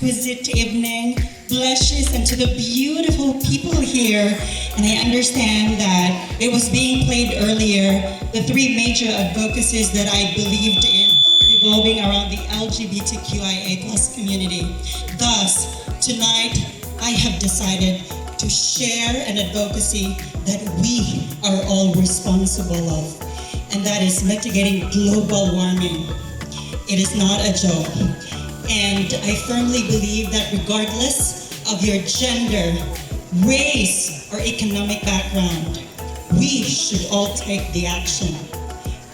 exquisite evening, BLEHs, and to the beautiful people here. And I understand that it was being played earlier, the three major advocacies that I believed in revolving around the LGBTQIA+ community. Thus, tonight, I have decided to share an advocacy that we are all responsible of, and that is mitigating global warming. It is not a joke. And I firmly believe that regardless of your gender, race, or economic background, we should all take the action.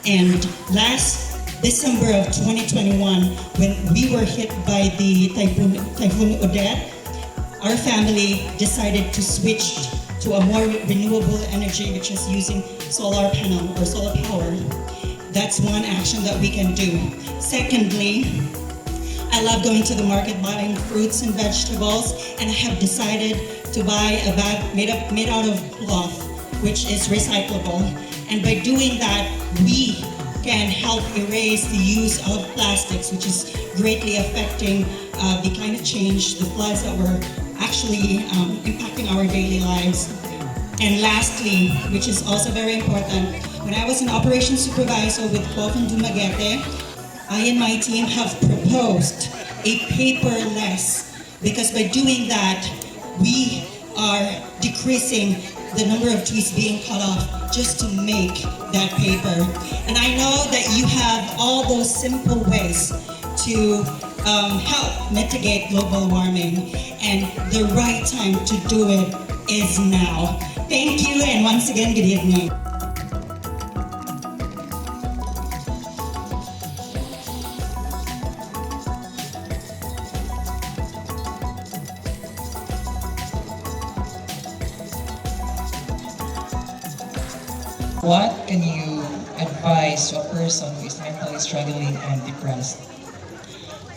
And last December of 2021, when we were hit by the Typhoon Odette, our family decided to switch to a more renewable energy, which is using solar panel or solar power. That's one action that we can do. Secondly, I love going to the market buying fruits and vegetables, and I have decided to buy a bag made out of cloth, which is recyclable. And by doing that, we can help erase the use of plastics, which is greatly affecting the climate change, the floods that were actually impacting our daily lives. And lastly, which is also very important, when I was an operations supervisor with MAJECT, I and my team have proposed a paperless, because by doing that, we are decreasing the number of trees being cut off just to make that paper. And I know that you have all those simple ways to help mitigate global warming, and the right time to do it is now. Thank you, and once again, good evening. What can you advise to a person who is mentally struggling and depressed?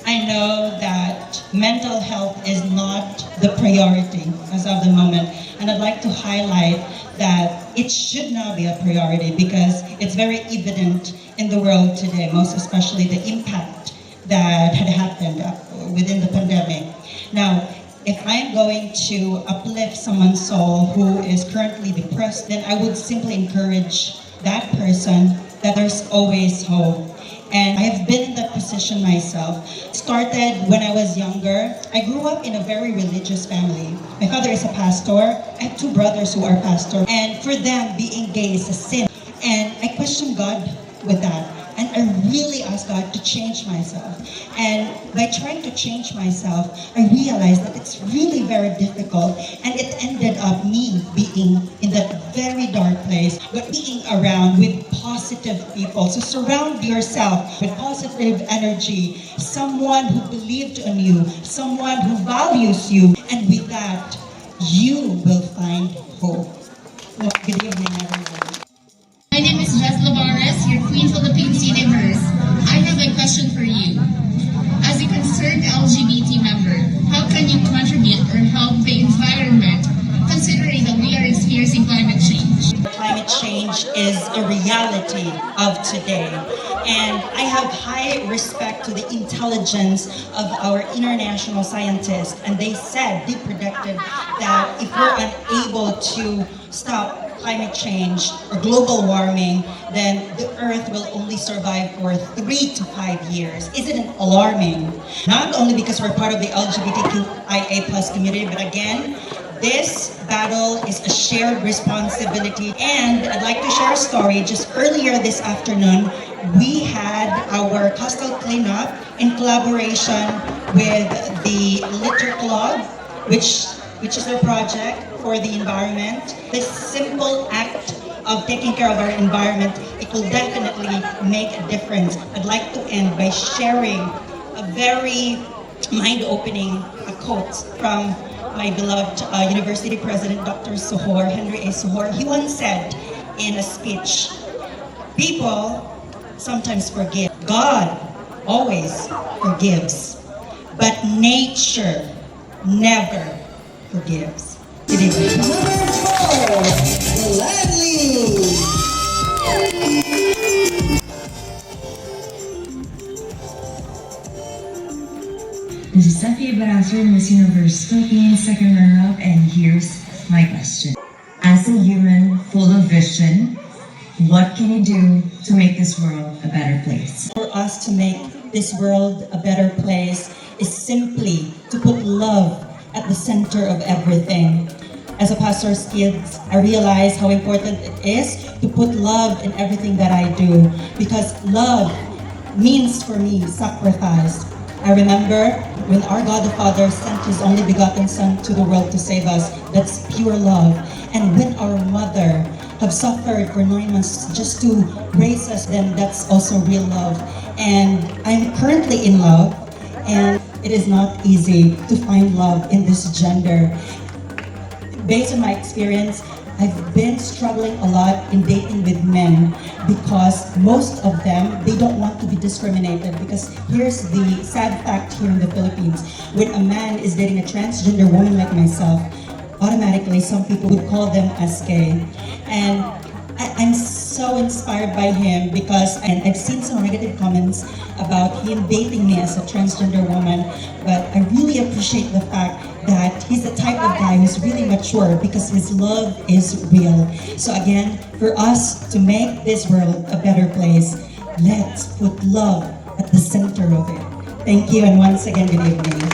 I know that mental health is not the priority as of the moment, and I'd like to highlight that it should now be a priority because it's very evident in the world today, most especially the impact that had happened within the pandemic. Now, if I'm going to uplift someone's soul who is currently depressed, then I would simply encourage that person that there's always hope. And I have been in that position myself. It started when I was younger. I grew up in a very religious family. My father is a pastor. I have two brothers who are pastors. And for them, being gay is a sin. And I questioned God with that. And I really asked God to change myself. And by trying to change myself, I realized that it's really very difficult. And it ended up me being in that very dark place, but being around with positive people. So surround yourself with positive energy, someone who believed in you, someone who values you. And with that, you will find hope. Well, good evening, everyone. My name is Glenly, your Queen Philippines Universe. I have a question for you. As a concerned LGBT member, how can you contribute or help the environment, considering that we are experiencing climate change? Climate change is a reality of today, and I have high respect to the intelligence of our international scientists, and they predicted that if we're unable to stop climate change or global warming, then the Earth will only survive for 3 to 5 years. Isn't it alarming? Not only because we're part of the LGBTQIA+ community, but again, this battle is a shared responsibility. And I'd like to share a story. Just earlier this afternoon, we had our coastal cleanup in collaboration with the Litter Club, which is their project for the environment. This simple act of taking care of our environment, it will definitely make a difference. I'd like to end by sharing a very mind-opening quote from my beloved University President, Dr. Sohor, Henry A. Sohor. He once said in a speech, people sometimes forgive. God always forgives, but nature never forgives. Good evening. Number 4, Glenly. This is Safia Barasur, Miss Universe Philippines, second runner-up, and here's my question. As a human full of vision, what can you do to make this world a better place? For us to make this world a better place is simply to put love at the center of everything. As a pastor's kids, I realize how important it is to put love in everything that I do, because love means for me sacrifice. I remember when our God the Father sent His only begotten Son to the world to save us. That's pure love. And when our mother have suffered for 9 months just to raise us, then that's also real love. And I'm currently in love, and it is not easy to find love in this gender. Based on my experience, I've been struggling a lot in dating with men because most of them, they don't want to be discriminated. Because here's the sad fact here in the Philippines: when a man is dating a transgender woman like myself, automatically some people would call them as gay. And I'm so inspired by him because I've seen some negative comments about him dating me as a transgender woman, but I really appreciate the fact that he's the type of guy who's really mature because his love is real. So again, for us to make this world a better place, let's put love at the center of it. Thank you, and once again, good evening.